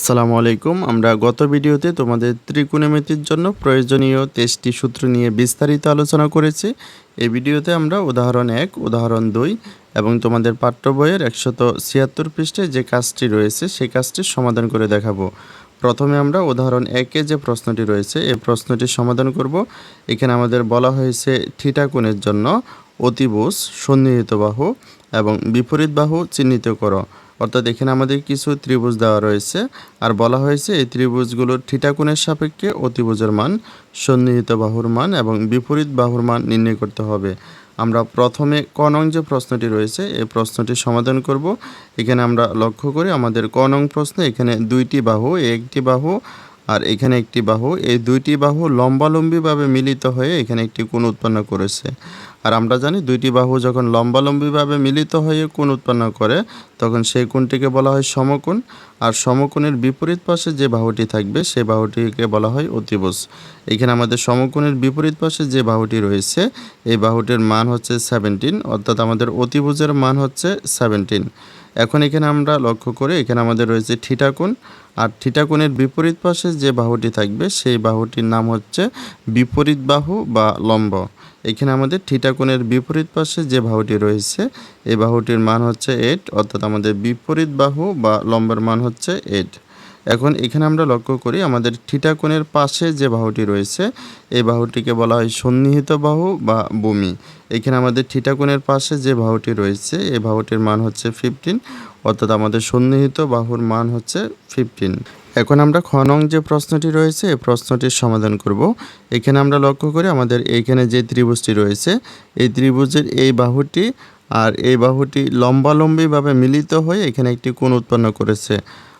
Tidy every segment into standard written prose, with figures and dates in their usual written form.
আসসালামু আলাইকুম। আমরা গত ভিডিওতে তোমাদের ত্রিকোণমিতির জন্য প্রয়োজনীয় 23টি সূত্র নিয়ে বিস্তারিত আলোচনা করেছি। এই ভিডিওতে আমরা উদাহরণ 1, উদাহরণ 2 এবং তোমাদের পাঠ্য বইয়ের 176 পৃষ্ঠায় যে কাজটি রয়েছে সেই কাজটির সমাধান করে দেখাবো। প্রথমে আমরা উদাহরণ 1-এ যে প্রশ্নটি রয়েছে এই প্রশ্নটির সমাধান করব। এখানে আমাদের বলা হয়েছে থিটা কোণের জন্য অতিভুজ, সন্নিহিত বাহু এবং বিপরীত বাহু চিহ্নিত করো। অর্থাৎ এখানে আমাদের কিছু ত্রিভুজ দেওয়া রয়েছে আর বলা হয়েছে এই ত্রিভুজগুলোর থিটা কোণের সাপেক্ষে অতিভুজের মান, সন্নিহিত বাহুর মান এবং বিপরীত বাহুর মান নির্ণয় করতে হবে। আমরা প্রথমে ক নং যে প্রশ্নটি রয়েছে এই প্রশ্নটি সমাধান করব। এখানে আমরা লক্ষ্য করি আমাদের ক নং প্রশ্নে এখানে দুইটি বাহু, একটি বাহু আর এখানে একটি বাহু, এই দুইটি বাহু লম্বালম্বিভাবে মিলিত হয়ে এখানে একটি কোণ উৎপন্ন করেছে। আর আমরা জানি দুইটি বাহু যখন লম্বালম্বিভাবে মিলিত হয়ে কোণ উৎপন্ন করে তখন সেই কোণটিকে বলা হয় সমকোণ। আর সমকোণের বিপরীত পাশে যে বাহুটি থাকবে সেই বাহুটিকে বলা হয় অতিভুজ। এখানে আমাদের সমকোণের বিপরীত পাশে যে বাহুটি রয়েছে এই বাহুটির মান হচ্ছে 17, অর্থাৎ আমাদের অতিভুজের মান হচ্ছে 17। এখন এখানে আমরা লক্ষ্য করি এখানে আমাদের রয়েছে থিটা কোণ, আর থিটা কোণের বিপরীত পাশে যে বাহুটি থাকবে সেই বাহুটির নাম হচ্ছে বিপরীত বাহু বা লম্ব। এখানে আমাদের থিটা কোণের বিপরীত পাশে যে বাহুটি রয়েছে এই বাহুটির মান হচ্ছে 8, অর্থাৎ আমাদের বিপরীত বাহু বা লম্বের মান হচ্ছে 8। এখন এখানে আমরা লক্ষ্য করি আমাদের থিটা কোণের পাশে যে বাহুটি রয়েছে এই বাহুটিকে বলা হয় সন্নিহিত বাহু বা ভূমি। এখানে আমাদের থিটা কোণের পাশে যে বাহুটি রয়েছে এই বাহুটির মান হচ্ছে 15, অর্থাৎ আমাদের সন্নিহিত বাহুর মান হচ্ছে 15। এখন আমরা খ নং যে প্রশ্নটি রয়েছে এই প্রশ্নটির সমাধান করব। এখানে আমরা লক্ষ্য করি আমাদের এইখানে যে ত্রিভুজটি রয়েছে এই ত্রিভুজের এই বাহুটি আর এই বাহুটি লম্বালম্বিভাবে মিলিত হয়ে এখানে একটি কোণ উৎপন্ন করেছে।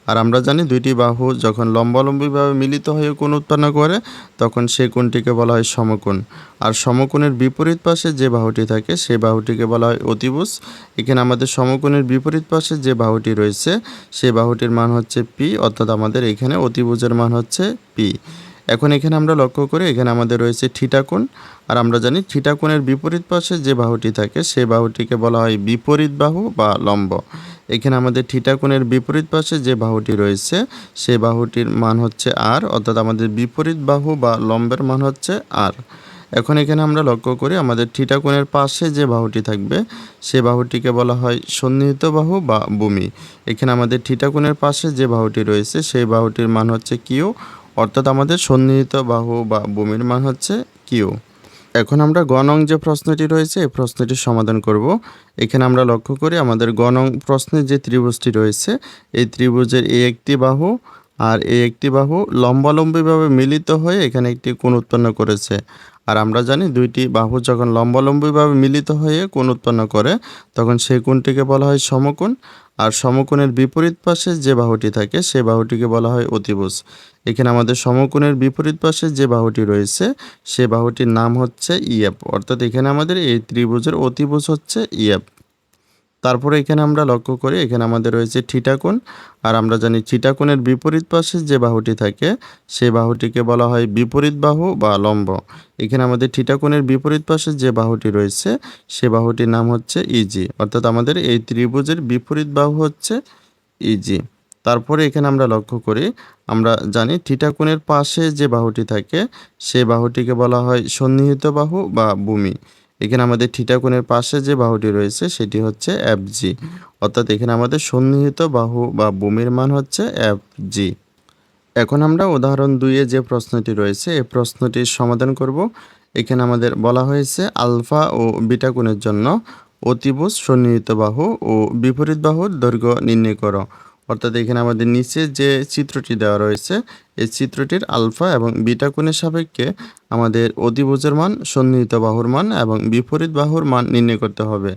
আর আমরা জানি দুইটি বাহু যখন লম্বালম্বিভাবে মিলিত হয়ে কোণ উৎপন্ন করে তখন সেই কোণটিকে বলা হয় সমকোণ। আর সমকোণের বিপরীত পাশে যে বাহুটি থাকে সেই বাহুটিকে বলা হয় অতিভুজ। এখানে আমাদের সমকোণের বিপরীত পাশে যে বাহুটি রয়েছে সেই বাহুটির মান হচ্ছে পি, অর্থাৎ আমাদের এখানে অতিভুজের মান হচ্ছে পি। এখন এখানে আমরা লক্ষ্য করি এখানে আমাদের রয়েছে থিটা কোণ, আর আমরা জানি থিটা কোণের বিপরীত পাশে যে বাহুটি থাকে সেই বাহুটিকে বলা হয় বিপরীত বাহু বা লম্ব। এখানে আমাদের থিটা কোণের বিপরীত পাশে যে বাহুটি রয়েছে সেই বাহুটির মান হচ্ছে আর, অর্থাৎ আমাদের বিপরীত বাহু বা লম্বের মান হচ্ছে আর। এখন এখানে আমরা লক্ষ্য করি আমাদের থিটা কোণের পাশে যে বাহুটি থাকবে সে বাহুটিকে বলা হয় সন্নিহিত বাহু বা ভূমি। এখানে আমাদের থিটা কোণের পাশে যে বাহুটি রয়েছে সেই বাহুটির মান হচ্ছে কিউ, অর্থাৎ আমাদের সন্নিহিত বাহু বা ভূমির মান হচ্ছে কিউ। এখন আমরা গ নং যে প্রশ্নটি রয়েছে এই প্রশ্নটির সমাধান করব। এখানে আমরা লক্ষ্য করি আমাদের গ নং প্রশ্নে যে ত্রিভুজটি রয়েছে এই ত্রিভুজের এই একটি বাহু আর এই একটি বাহু লম্বালম্বিভাবে মিলিত হয়ে এখানে একটি কোণ উৎপন্ন করেছে। আর আমরা জানি দুইটি বাহু যখন লম্বালম্বিভাবে মিলিত হয়ে কোণ উৎপন্ন করে তখন সেই কোণটিকে বলা হয় সমকোণ। আর সমকোণের বিপরীত পাশে যে বাহুটি থাকে সেই বাহুটিকে বলা হয় অতিভুজ। এখানে আমাদের সমকোণের বিপরীত পাশে যে বাহুটি রয়েছে সে বাহুটির নাম হচ্ছে ইএফ, অর্থাৎ এখানে আমাদের এই ত্রিভুজের অতিভুজ হচ্ছে ইএফ। তারপরে এখানে আমরা লক্ষ্য করি এখানে আমাদের রয়েছে থিটা কোণ, আর আমরা জানি থিটা কোণের বিপরীত পাশে যে বাহুটি থাকে সেই বাহুটিকে বলা হয় বিপরীত বাহু বা লম্ব। এখানে আমাদের থিটা কোণের বিপরীত পাশে যে বাহুটি রয়েছে সে বাহুটির নাম হচ্ছে ইজি, অর্থাৎ আমাদের এই ত্রিভুজের বিপরীত বাহু হচ্ছে ইজি। তারপরে এখানে আমরা লক্ষ্য করি আমরা জানি থিটা কোণের পাশে যে বাহুটি থাকে সে বাহুটিকে বলা হয় সন্নিহিত বাহু বা ভূমি। এখানে আমাদের থিটা কোণের পাশে যে বাহুটি রয়েছে সেটি হচ্ছে এফজি, অর্থাৎ এখানে আমাদের সন্নিহিত বাহু বা ভূমির মান হচ্ছে এফজি। এখন আমরা উদাহরণ 2-এ যে প্রশ্নটি রয়েছে এই প্রশ্নটির সমাধান করব। এখানে আমাদের বলা হয়েছে আলফা ও বিটা কোণের জন্য অতিভুজ, সন্নিহিত বাহু ও বিপরীত বাহুর দৈর্ঘ্য নির্ণয় করো। অর্থাৎ এখানে আমাদের নিচে যে চিত্রটি দেওয়া রয়েছে এই চিত্রটির আলফা এবং বিটা কোণের সাপেক্ষে আমাদের অতিভুজের মান, সন্নিহিত বাহুর মান এবং বিপরীত বাহুর মান নির্ণয় করতে হবে।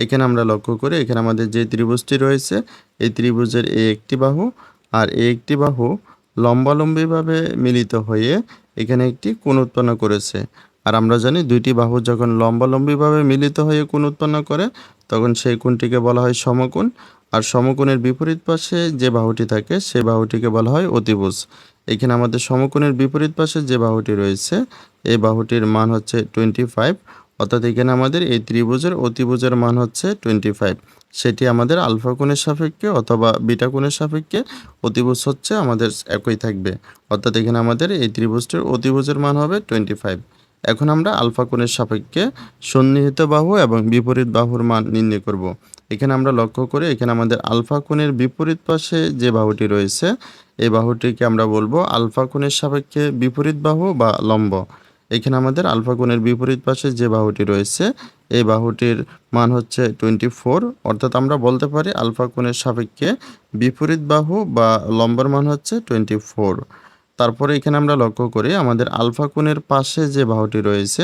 এখানে আমরা লক্ষ্য করি এখানে আমাদের যে ত্রিভুজটি রয়েছে এই ত্রিভুজের এই একটি বাহু আর এই একটি বাহু লম্বালম্বিভাবে মিলিত হয়ে এখানে একটি কোণ উৎপন্ন করেছে। আর আমরা জানি দুইটি বাহু যখন লম্বালম্বিভাবে মিলিত হয়ে কোণ উৎপন্ন করে তখন সেই কোণটিকে বলা হয় সমকোণ। আর সমকোণের বিপরীত পাশে যে বাহুটি থাকে সে বাহুটিকে বলা হয় অতিভুজ। এখানে আমাদের সমকোণের বিপরীত পাশে যে বাহুটি রয়েছে এই বাহুটির মান হচ্ছে 25, অর্থাৎ এখানে আমাদের এই ত্রিভুজের অতিভুজের মান হচ্ছে 25, সেটি আমাদের আলফা কোণের সাপেক্ষে অথবা বিটা কোণের সাপেক্ষে অতিভুজ হচ্ছে আমাদের একই থাকবে। অর্থাৎ এখানে আমাদের এই ত্রিভুজটির অতিভুজের মান হবে 25। এখন আমরা আলফা কোণের সাপেক্ষে সন্নিহিত বাহু এবং বিপরীত বাহুর মান নির্ণয় করব। এখানে আমরা লক্ষ্য করে এখানে আমাদের আলফা কোণের বিপরীত পাশে যে বাহুটি রয়েছে এই বাহুটিকে আমরা বলবো আলফা কোণের সাপেক্ষে বিপরীত বাহু বা লম্ব। এখানে আমাদের আলফা কোণের বিপরীত পাশে যে বাহুটি রয়েছে এই বাহুটির মান হচ্ছে 24, অর্থাৎ আমরা বলতে পারি আলফা কোণের সাপেক্ষে বিপরীত বাহু বা লম্বের মান হচ্ছে 24। তারপরে এখানে আমরা লক্ষ্য করি আমাদের আলফা কোণের পাশে যে বাহুটি রয়েছে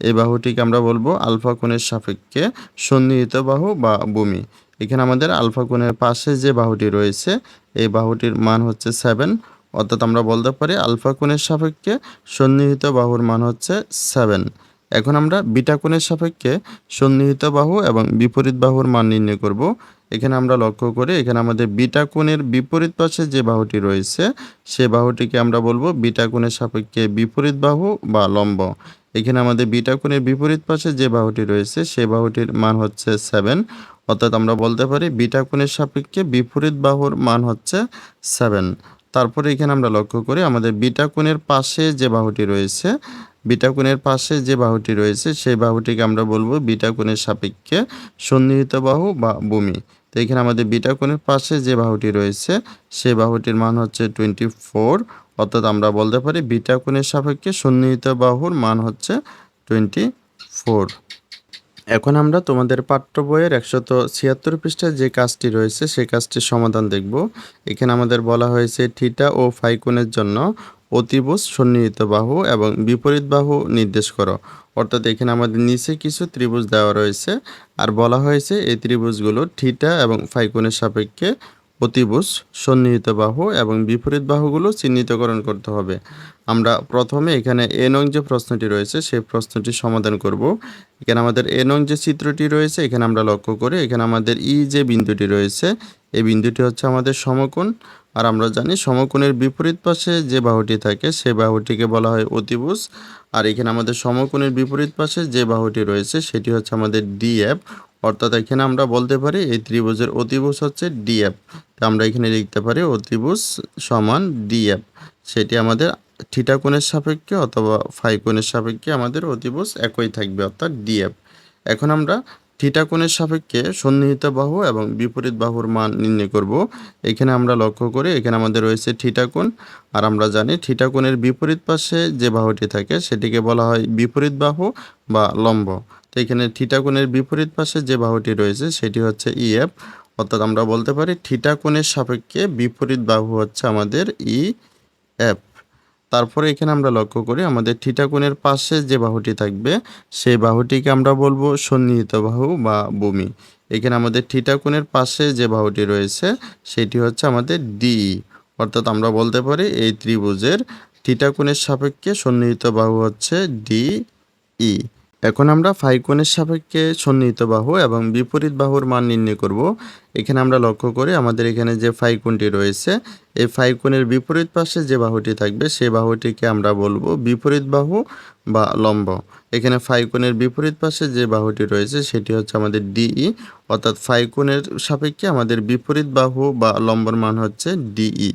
এই বাহুটিকে আমরা বলবো আলফা কোণের সাপেক্ষে সন্নিহিত বাহু বা ভূমি। এখানে আমাদের আলফা কোণের পাশে যে বাহুটি রয়েছে এই বাহুটির মান হচ্ছে 7, অর্থাৎ আমরা বলতে পারি আলফা কোণের সাপেক্ষে সন্নিহিত বাহুর মান হচ্ছে 7। এখন আমরা বিটা কোণের সাপেক্ষে সন্নিহিত বাহু এবং বিপরীত বাহুর মান নির্ণয় করব। এখানে আমরা লক্ষ্য করি এখানে আমাদের বিটা কোণের বিপরীত পাশে যে বাহুটি রয়েছে সে বাহুটিকে আমরা বলবো বিটা কোণের সাপেক্ষে বিপরীত বাহু বা লম্ব। এখানে আমাদের বিটা কোণের বিপরীত পাশে যে বাহুটি রয়েছে সে বাহুটির মান হচ্ছে 7, অর্থাৎ আমরা বলতে পারি বিটা কোণের সাপেক্ষে বিপরীত বাহুর মান হচ্ছে 7। তারপরে এখানে আমরা লক্ষ্য করি আমাদের বিটা কোণের পাশে যে বাহুটি রয়েছে বিটা কোণের পাশে যে বাহুটি রয়েছে সেই বাহুটিকে আমরা বলবো বিটা কোণের সাপেক্ষে সন্নিহিত বাহু বা ভূমি। তো এখানে আমাদের বিটা কোণের পাশে যে বাহুটি রয়েছে সেই বাহুটির মান হচ্ছে 24, অর্থাৎ আমরা বলতে পারি বিটা কোণের সাপেক্ষে সন্নিহিত বাহুর মান হচ্ছে 24। এখন আমরা তোমাদের পাঠ্য বইয়ের 176 পৃষ্ঠায় যে কাজটি রয়েছে সেই কাজটির সমাধান দেখব। এখানে আমাদের বলা হয়েছে থিটা ও ফাই কোণের জন্য অতিভুজ সন্নিহিত বাহু এবং বিপরীত বাহু নির্দেশ করো। অর্থাৎ এখানে আমাদের নিচে কিছু ত্রিভুজ দেওয়া রয়েছে আর বলা হয়েছে এই ত্রিভুজগুলো থিটা এবং ফাই কোণের সাপেক্ষে অতিভুজ সন্নিহিত বাহু এবং বিপরীত বাহুগুলো চিহ্নিতকরণ করতে হবে। আমরা প্রথমে এখানে এ নং যে প্রশ্নটি রয়েছে সেই প্রশ্নটি সমাধান করব। এখানে আমাদের এ নং যে চিত্রটি রয়েছে এখানে আমরা লক্ষ্য করি এখানে আমাদের ই যে বিন্দুটি রয়েছে এই বিন্দুটি হচ্ছে আমাদের সমকোণ। আর আমরা জানি সমকোণের বিপরীত পাশে যে বাহুটি থাকে সে বাহুটিকে বলা হয় অতিভুজ। আর এখানে আমাদের সমকোণের বিপরীত পাশে যে বাহুটি রয়েছে সেটি হচ্ছে আমাদের ডিএফ। অর্থাৎ এখানে আমরা বলতে পারি এই ত্রিভুজের অতিভুজ হচ্ছে ডিএফ। তো আমরা এখানে লিখতে পারি অতিভুজ সমান ডিএফ। সেটি আমাদের থিটা কোণের সাপেক্ষে অথবা ফাই কোণের সাপেক্ষে আমাদের অতিভুজ একই থাকবে অর্থাৎ ডিএফ। এখন আমরা থিটা কোণের সাপেক্ষে সন্নিহিত বাহু এবং বিপরীত বাহুর মান নির্ণয় করব। এখানে আমরা লক্ষ্য করি এখানে আমাদের রয়েছে থিটা কোণ। আর আমরা জানি থিটা কোণের বিপরীত পাশে যে বাহুটি থাকে সেটিকে বলা হয় বিপরীত বাহু বা লম্ব। তো এখানে থিটা কোণের বিপরীত পাশে যে বাহুটি রয়েছে সেটি হচ্ছে ইএফ। অর্থাৎ আমরা বলতে পারি থিটা কোণের সাপেক্ষে বিপরীত বাহু হচ্ছে আমাদের ইএফ। তারপরে এখানে আমরা লক্ষ্য করি আমাদের থিটা কোণের পাশে যে বাহুটি থাকবে সেই বাহুটিকে আমরা বলবো সন্নিহিত বাহু বা ভূমি। এখানে আমাদের থিটা কোণের পাশে যে বাহুটি রয়েছে সেটি হচ্ছে আমাদের ডিই। অর্থাৎ আমরা বলতে পারি এই ত্রিভুজের থিটা কোণের সাপেক্ষে সন্নিহিত বাহু হচ্ছে ডিই। এখন আমরা ফাই কোণের সাপেক্ষে সন্নিহিত বাহু এবং বিপরীত বাহুর মান নির্ণয় করব। এখানে আমরা লক্ষ্য করি আমাদের এখানে যে ফাই কোণটি রয়েছে এই ফাই কোণের বিপরীত পাশে যে বাহুটি থাকবে সেই বাহুটিকে আমরা বলবো বিপরীত বাহু বা লম্ব। এখানে ফাই কোণের বিপরীত পাশে যে বাহুটি রয়েছে সেটি হচ্ছে আমাদের ডিই। অর্থাৎ ফাই কোণের সাপেক্ষে আমাদের বিপরীত বাহু বা লম্বর মান হচ্ছে ডিই।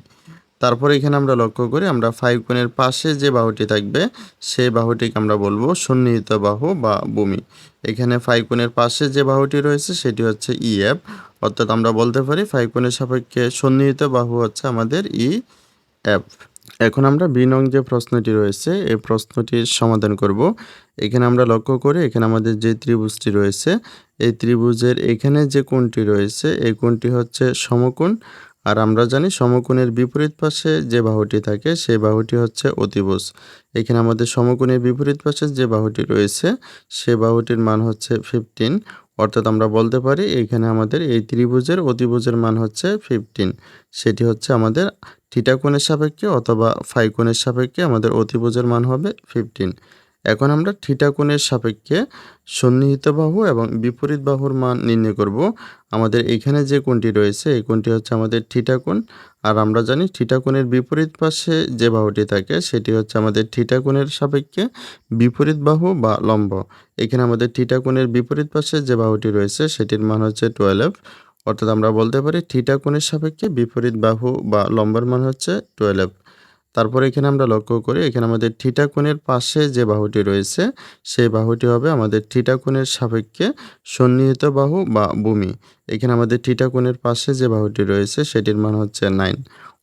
তারপরে এখানে আমরা লক্ষ্য করি আমরা ফাই কোণের পাশে যে বাহুটি থাকবে সেই বাহুটিকে আমরা বলবো সন্নিহিত বাহু বা ভূমি। এখানে ফাই কোণের পাশে যে বাহুটি রয়েছে সেটি হচ্ছে ইএফ। অর্থাৎ আমরা বলতে পারি ফাই কোণের সাপেক্ষে সন্নিহিত বাহু হচ্ছে আমাদের ইএফ। এখন আমরা বি নং যে প্রশ্নটি রয়েছে এই প্রশ্নটির সমাধান করব। এখানে আমরা লক্ষ্য করি এখানে আমাদের যে ত্রিভুজটি রয়েছে এই ত্রিভুজের এখানে যে কোণটি রয়েছে এই কোণটি হচ্ছে সমকোণ। আর আমরা জানি সমকোণের বিপরীত পাশে যে বাহুটি থাকে সেই বাহুটি হচ্ছে অতিভুজ। এখানে আমাদের সমকোণের বিপরীত পাশে যে বাহুটি রয়েছে সে বাহুটির মান হচ্ছে 15। অর্থাৎ আমরা বলতে পারি এখানে আমাদের এই ত্রিভুজের অতিভুজের মান হচ্ছে 15। সেটি হচ্ছে আমাদের থিটা কোণের সাপেক্ষে অথবা ফাই কোণের সাপেক্ষে আমাদের অতিভুজের মান হবে 15। এখন আমরা থিটা কোণের সাপেক্ষে সন্নিহিত বাহু এবং বিপরীত বাহুর মান নির্ণয় করব। আমাদের এখানে যে কোণটি রয়েছে এই কোণটি হচ্ছে আমাদের থিটা কোণ। আর আমরা জানি থিটা কোণের বিপরীত পাশে যে বাহুটি থাকে সেটি হচ্ছে আমাদের থিটা কোণের সাপেক্ষে বিপরীত বাহু বা লম্ব। এখানে আমাদের থিটা কোণের বিপরীত পাশে যে বাহুটি রয়েছে সেটির মান হচ্ছে 12, অর্থাৎ আমরা বলতে পারি থিটা কোণের সাপেক্ষে বিপরীত বাহু বা লম্বের মান হচ্ছে 12। তারপরে এখানে আমরা লক্ষ্য করি এখানে আমাদের থিটা কোণের পাশে যে বাহুটি রয়েছে সেই বাহুটি হবে আমাদের থিটা কোণের সাপেক্ষে সন্নিহিত বাহু বা ভূমি। এখানে আমাদের থিটা কোণের পাশে যে বাহুটি রয়েছে সেটির মান হচ্ছে 9,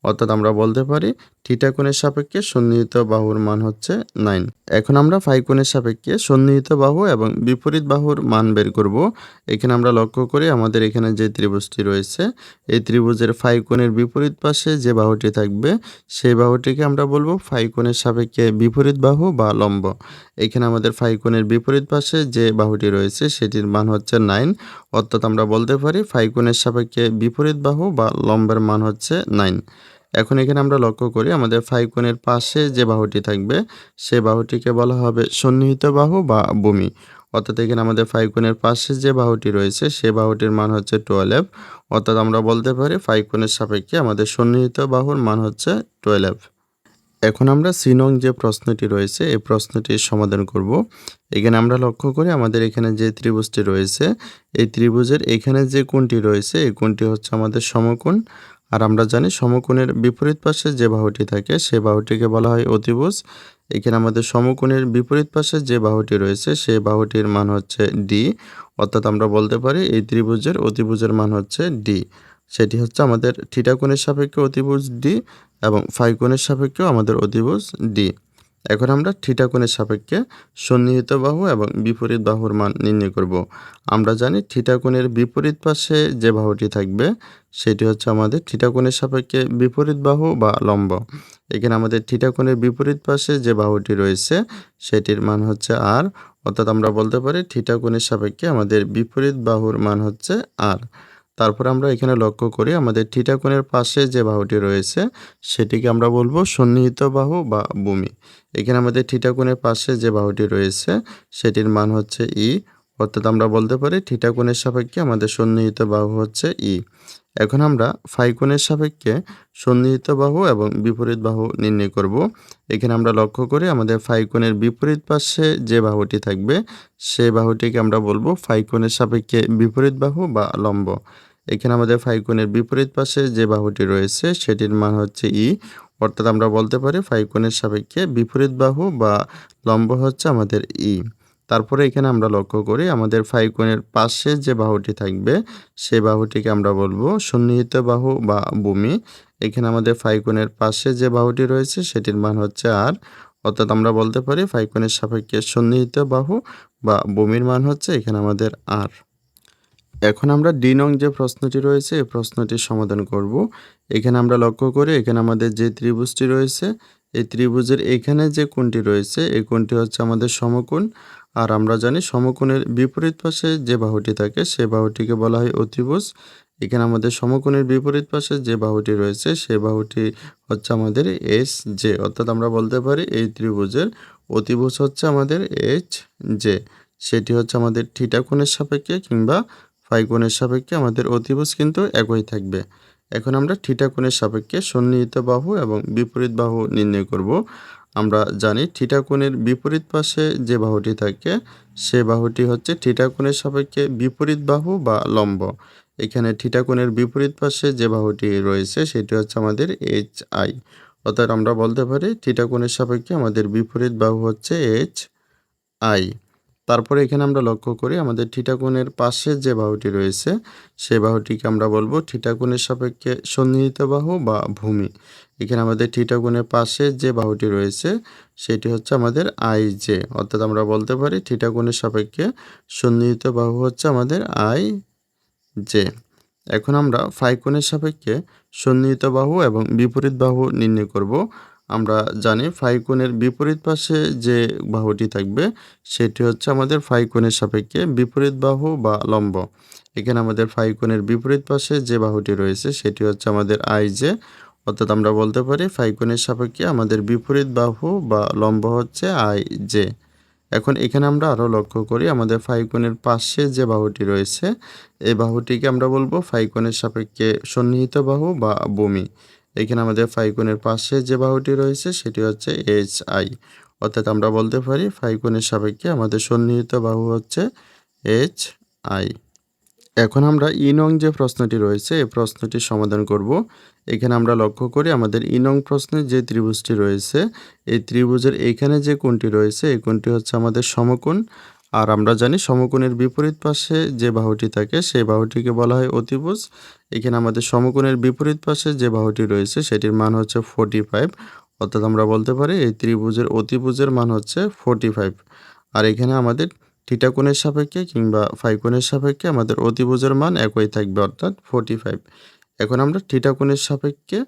অর্থাৎ আমরা বলতে পারি থিটা কোণের সাপেক্ষে সন্নিহিত বাহুর মান হচ্ছে 9। এখন আমরা ফাই কোণের সাপেক্ষে সন্নিহিত বাহু এবং বিপরীত বাহুর মান বের করব। এখানে আমরা লক্ষ্য করি আমাদের এখানে যে ত্রিভুজটি রয়েছে এই ত্রিভুজের ফাই কোণের বিপরীত পাশে যে বাহুটি থাকবে সেই বাহুটিকে আমরা বলবো ফাই কোণের সাপেক্ষে বিপরীত বাহু বা লম্ব। এখানে আমাদের ফাই কোণের বিপরীত পাশে যে বাহুটি রয়েছে সেটির মান হচ্ছে 9, অর্থাৎ আমরা বলতে পারি ফাই কোণের সাপেক্ষে বিপরীত বাহু বা লম্বের মান হচ্ছে 9। এখন এখানে আমরা লক্ষ্য করি আমাদের ফাই কোণের পাশে যে বাহুটি থাকবে সে বাহুটিকে বলা হবে সন্নিহিত বাহু বা ভূমি। অর্থাৎ এখানে আমাদের ফাই কোণের পাশে যে বাহুটি রয়েছে সে বাহুটির মান হচ্ছে 12, অর্থাৎ আমরা বলতে পারি ফাই কোণের সাপেক্ষে আমাদের সন্নিহিত বাহুর মান হচ্ছে 12। এখন আমরা সি নং যে প্রশ্নটি রয়েছে এই প্রশ্নটির সমাধান করব। এখানে আমরা লক্ষ্য করি আমাদের এখানে যে ত্রিভুজটি রয়েছে এই ত্রিভুজের এখানে যে কোণটি রয়েছে এই কোণটি হচ্ছে আমাদের সমকোণ। আর আমরা জানি সমকোণের বিপরীত পাশে যে বাহুটি থাকে সে বাহুটিকে বলা হয় অতিভুজ। এখানে আমাদের সমকোণের বিপরীত পাশে যে বাহুটি রয়েছে সেই বাহুটির মান হচ্ছে ডি, অর্থাৎ আমরা বলতে পারি এই ত্রিভুজের অতিভুজের মান হচ্ছে ডি। সেটি হচ্ছে আমাদের থিটা কোণের সাপেক্ষে অতিভুজ ডি এবং ফাই কোণের সাপেক্ষেও আমাদের অতিভুজ ডি। এখন আমরা থিটা কোণের সাপেক্ষে সন্নিহিত বাহু এবং বিপরীত বাহুর মান নির্ণয় করব। আমরা জানি থিটা কোণের বিপরীত পাশে যে বাহুটি থাকবে সেটি হচ্ছে আমাদের থিটা কোণের সাপেক্ষে বিপরীত বাহু বা লম্ব। এখানে আমাদের থিটা কোণের বিপরীত পাশে যে বাহুটি রয়েছে সেটির মান হচ্ছে আর, অর্থাৎ আমরা বলতে পারি থিটা কোণের সাপেক্ষে আমাদের বিপরীত বাহুর মান হচ্ছে আর। তারপর আমরা এখানে লক্ষ্য করি আমাদের থিটা কোণের পাশে যে বাহুটি রয়েছে সেটিকে আমরা বলবো সন্নিহিত বাহু বা ভূমি। এখানে আমাদের থিটা কোণের পাশে যে বাহুটি রয়েছে সেটির মান হচ্ছে ই, অর্থাৎ আমরা বলতে পারি থিটা কোণের সাপেক্ষে আমাদের সন্নিহিত বাহু হচ্ছে ই। এখন আমরা ফাই কোণের সাপেক্ষে সন্নিহিত বাহু এবং বিপরীত বাহু নির্ণয় করব। এখানে আমরা লক্ষ্য করি আমাদের ফাই কোণের বিপরীত পাশে যে বাহুটি থাকবে সেই বাহুটিকে আমরা বলবো ফাই কোণের সাপেক্ষে বিপরীত বাহু বা লম্ব। এখানে আমাদের ফাই কোণের বিপরীত পাশে যে বাহুটি রয়েছে সেটির মান হচ্ছে ই, অর্থাৎ আমরা বলতে পারি ফাই কোণের সাপেক্ষে বিপরীত বাহু বা লম্ব হচ্ছে আমাদের ই। তারপরে এখানে আমরা লক্ষ্য করি আমাদের ফাই কোণের পাশে যে বাহুটি থাকবে সেই বাহুটিকে আমরা বলবো সন্নিহিত বাহু বা ভূমি। এখানে আমাদের ফাই কোণের পাশে যে বাহুটি রয়েছে সেটির মান হচ্ছে আর, অর্থাৎ আমরা বলতে পারি ফাই কোণের সাপেক্ষে সন্নিহিত বাহু বা ভূমির মান হচ্ছে এখানে আমাদের আর। এখন আমরা ডি নং যে প্রশ্নটি রয়েছে এই প্রশ্নটির সমাধান করব। এখানে আমরা লক্ষ্য করি এখানে আমাদের যে ত্রিভুজটি রয়েছে এই ত্রিভুজের এখানে যে কোণটি রয়েছে এই কোণটি হচ্ছে আমাদের সমকোণ। আর আমরা জানি সমকোণের বিপরীত পাশে যে বাহুটি থাকে সে বাহুটিকে বলা হয় অতিভুজ। এখানে আমাদের সমকোণের বিপরীত পাশে যে বাহুটি রয়েছে সেই বাহুটি হচ্ছে আমাদের এস জে, অর্থাৎ আমরা বলতে পারি এই ত্রিভুজের অতিভুজ হচ্ছে আমাদের এইচ জে। সেটি হচ্ছে আমাদের থিটা কোণের সাপেক্ষে কিংবা ফাই কোণের সাপেক্ষে আমাদের অতিভুজ কিন্তু একই থাকবে। এখন আমরা থিটা কোণের সাপেক্ষে সন্নিহিত বাহু এবং বিপরীত বাহু নির্ণয় করব। আমরা জানি থিটা কোণের বিপরীত পাশে যে বাহুটি থাকে সে বাহুটি হচ্ছে থিটা কোণের সাপেক্ষে বিপরীত বাহু বা লম্ব। এখানে থিটা কোণের বিপরীত পাশে যে বাহুটি রয়েছে সেটি হচ্ছে আমাদের এইচ আই, অর্থাৎ আমরা বলতে পারি থিটা কোণের সাপেক্ষে আমাদের বিপরীত বাহু হচ্ছে এইচ আই। তারপরে এখানে আমরা লক্ষ্য করি আমাদের থিটা কোণের পাশে যে বাহুটি রয়েছে সেই বাহুটিকে আমরা বলবো থিটা কোণের সাপেক্ষে সন্নিহিত বাহু বা ভূমি। এখানে আমাদের থিটা কোণের পাশে যে বাহুটি রয়েছে সেটি হচ্ছে আমাদের আই জে, অর্থাৎ আমরা বলতে পারি থিটা কোণের সাপেক্ষে সন্নিহিত বাহু হচ্ছে আমাদের আই জে। এখন আমরা ফাই কোণের সাপেক্ষে সন্নিহিত বাহু এবং বিপরীত বাহু নির্ণয় করব। আমরা জানি ফাই কোণের বিপরীত পাশে যে বাহুটি থাকবে সেটি হচ্ছে আমাদের ফাই কোণের সাপেক্ষে বিপরীত বাহু বা লম্ব। এখানে আমাদের ফাই কোণের বিপরীত পাশে যে বাহুটি রয়েছে সেটি হচ্ছে আমাদের আই জে, অর্থাৎ আমরা বলতে পারি ফাই কোণের সাপেক্ষে আমাদের বিপরীত বাহু বা লম্ব হচ্ছে আই জে। এখন এখানে আমরা আরও লক্ষ্য করি আমাদের ফাইকোণের পাশে যে বাহুটি রয়েছে এই বাহুটিকে আমরা বলবো ফাইকোণের সাপেক্ষে সন্নিহিত বাহু বা বমি। এখানে আমাদের ফাইকোণের পাশে যে বাহুটি রয়েছে সেটি হচ্ছে এইচ আই, অর্থাৎ আমরা বলতে পারি ফাইকোণের সাপেক্ষে আমাদের সন্নিহিত বাহু হচ্ছে এইচ আই। এখন আমরা ই নং যে প্রশ্নটি রয়েছে এই প্রশ্নটির সমাধান করব। এখানে আমরা লক্ষ্য করি আমাদের ই নং প্রশ্নে যে ত্রিভুজটি রয়েছে এই ত্রিভুজের এইখানে যে কোণটি রয়েছে এই কোণটি হচ্ছে আমাদের সমকোণ। আর আমরা জানি সমকোণের বিপরীত পাশে যে বাহুটি থাকে সেই বাহুটিকে বলা হয় অতিভুজ। এখানে আমাদের সমকোণের বিপরীত পাশে যে বাহুটি রয়েছে সেটির মান হচ্ছে 45, অর্থাৎ আমরা বলতে পারি এই ত্রিভুজের অতিভুজের মান হচ্ছে 45। আর এখানে আমাদের থিটা কোণের সাপেক্ষে কিংবা ফাই কোণের সাপেক্ষে আমাদের অতিভুজের মান একই থাকবে, অর্থাৎ 45। এখন আমরা থিটা কোণের সাপেক্ষে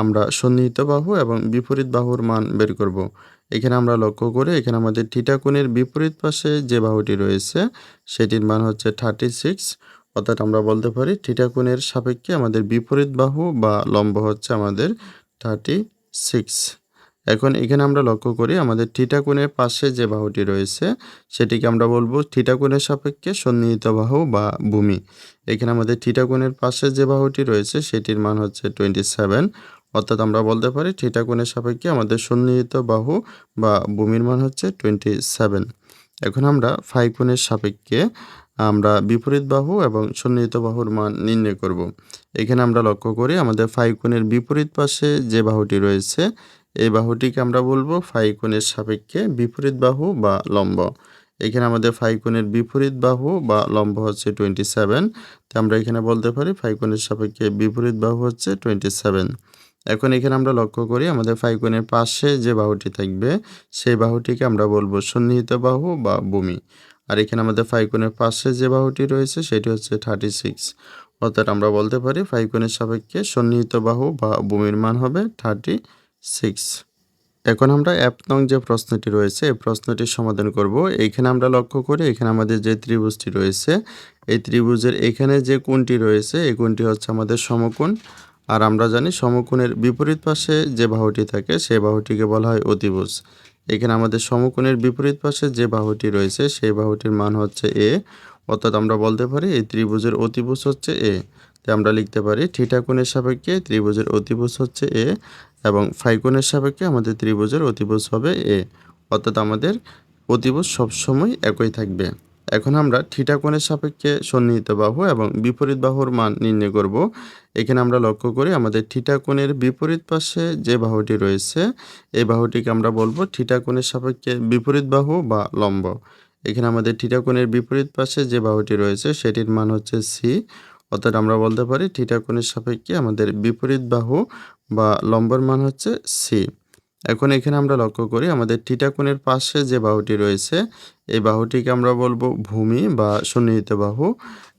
আমরা সন্নিহিত বাহু এবং বিপরীত বাহুর মান বের করব। এখানে আমরা লক্ষ্য করে এখানে আমাদের থিটা কোণের বিপরীত পাশে যে বাহুটি রয়েছে সেটির মান হচ্ছে 36, অর্থাৎ আমরা বলতে পারি থিটা কোণের সাপেক্ষে আমাদের বিপরীত বাহু বা লম্ব হচ্ছে আমাদের 36। এখন এখানে আমরা লক্ষ্য করি আমাদের থিটা কোণের পাশে যে বাহুটি রয়েছে সেটিকে আমরা বলবো থিটা কোণের সাপেক্ষে সন্নিহিত বাহু বা ভূমি। এখানে আমাদের থিটা কোণের পাশে যে বাহুটি রয়েছে সেটির মান হচ্ছে 27, অর্থাৎ আমরা বলতে পারি থিটা কোণের সাপেক্ষে আমাদের সন্নিহিত বাহু বা ভূমির মান হচ্ছে 27। এখন আমরা ফাই কোণের সাপেক্ষে আমরা বিপরীত বাহু এবং সন্নিহিত বাহুর মান নির্ণয় করব। এখানে আমরা লক্ষ্য করি আমাদের ফাই কোণের বিপরীত পাশে যে বাহুটি রয়েছে এই বাহুটিকে আমরা বলবো ফাই কোণের সাপেক্ষে বিপরীত বাহু বা লম্ব। এখানে আমাদের ফাই কোণের বিপরীত বাহু বা লম্ব হচ্ছে 27, তো আমরা এখানে বলতে পারি ফাই কোণের সাপেক্ষে বিপরীত বাহু হচ্ছে 27। এখন এখানে আমরা লক্ষ্য করি আমাদের ফাই কোণের পাশে যে বাহুটি থাকবে সেই বাহুটিকে আমরা বলবো সন্নিহিত বাহু বা ভূমি। আর এখানে আমাদের ফাই কোণের পাশে যে বাহুটি রয়েছে সেটি হচ্ছে 36, অর্থাৎ আমরা বলতে পারি ফাই কোণের সাপেক্ষে সন্নিহিত বাহু বা ভূমির মান হবে 36। এখন আমরা এক নং যে প্রশ্নটি রয়েছে এই প্রশ্নটির সমাধান করব। এইখানে আমরা লক্ষ্য করি এখানে আমাদের যে ত্রিভুজটি রয়েছে এই ত্রিভুজের এখানে যে কোণটি রয়েছে এই কোণটি হচ্ছে আমাদের সমকোণ। আর আমরা জানি সমকোণের বিপরীত পাশে যে বাহুটি থাকে সেই বাহুটিকে বলা হয় অতিভুজ। এখানে আমাদের সমকোণের বিপরীত পাশে যে বাহুটি রয়েছে সেই বাহুটির মান হচ্ছে এ, অর্থাৎ আমরা বলতে পারি এই ত্রিভুজের অতিভুজ হচ্ছে এ। তাই আমরা লিখতে পারি থিটা কোণের সাপেক্ষে ত্রিভুজের অতিভুজ হচ্ছে এ এবং ফাই কোণের সাপেক্ষে আমাদের ত্রিভুজের অতিভুজ হবে এ, অর্থাৎ আমাদের অতিভুজ সবসময় একই থাকবে। এখন আমরা থিটা কোণের সাপেক্ষে সন্নিহিত বাহু এবং বিপরীত বাহুর মান নির্ণয় করব। এখানে আমরা লক্ষ্য করি আমাদের থিটা কোণের বিপরীত পাশে যে বাহুটি রয়েছে এই বাহুটিকে আমরা বলবো থিটা কোণের সাপেক্ষে বিপরীত বাহু বা লম্ব। এখানে আমাদের থিটা কোণের বিপরীত পাশে যে বাহুটি রয়েছে সেটির মান হচ্ছে সি, অর্থাৎ আমরা বলতে পারি থিটা কোণের সাপেক্ষে আমাদের বিপরীত বাহু বা লম্বের মান হচ্ছে সি। এখন এখানে আমরা লক্ষ্য করি আমাদের থিটা কোণের পাশে যে বাহুটি রয়েছে এই বাহুটিকে আমরা বলবো ভূমি বা সন্নিহিত বাহু।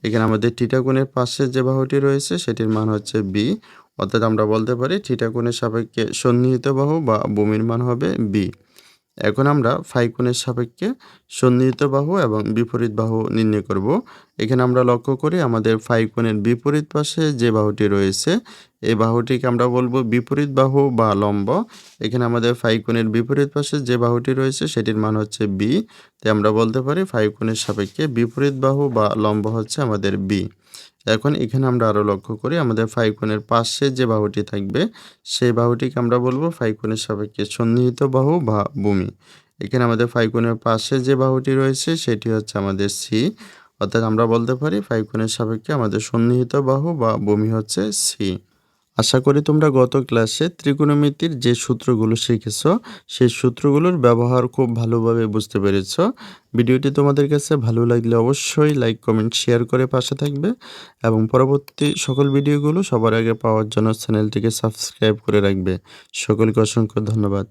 এখানে আমাদের থিটা কোণের পাশে যে বাহুটি রয়েছে সেটির মান হচ্ছে বি, অর্থাৎ আমরা বলতে পারি থিটা কোণের সাপেক্ষে সন্নিহিত বাহু বা ভূমির মান হবে বি। এখন আমরা ফাই কোণের সাপেক্ষে সন্নিহিত বাহু এবং বিপরীত বাহু নির্ণয় করব। এখানে আমরা লক্ষ্য করি আমাদের ফাই কোণের বিপরীত পাশে যে বাহুটি রয়েছে এই বাহুটিকে আমরা বলবো বিপরীত বাহু বা লম্ব। এখানে আমাদের ফাই কোণের বিপরীত পাশে যে বাহুটি রয়েছে সেটির মান হচ্ছে বি, তাই আমরা বলতে পারি ফাই কোণের সাপেক্ষে বিপরীত বাহু বা লম্ব হচ্ছে আমাদের বি। এখন এখানে আমরা আরও লক্ষ্য করি আমাদের ফাই কোণের পাশে যে বাহুটি থাকবে সেই বাহুটিকে আমরা বলবো ফাই কোণের সাপেক্ষে সন্নিহিত বাহু বা ভূমি। এখানে আমাদের ফাই কোণের পাশে যে বাহুটি রয়েছে সেটি হচ্ছে আমাদের সি, অর্থাৎ আমরা বলতে পারি ফাই কোণের সাপেক্ষে আমাদের সন্নিহিত বাহু বা ভূমি হচ্ছে সি। আশা করি তোমরা গত ক্লাসে ত্রিকোণমিতির যে সূত্রগুলো শিখেছ সেই সূত্রগুলোর ব্যবহার খুব ভালোভাবে বুঝতে পেরেছ। ভিডিওটি তোমাদের কাছে ভালো লাগলে অবশ্যই লাইক কমেন্ট শেয়ার করে পাশে থাকবে এবং পরবর্তী সকল ভিডিওগুলো সবার আগে পাওয়ার জন্য চ্যানেলটিকে সাবস্ক্রাইব করে রাখবে। সকলকে অসংখ্য ধন্যবাদ।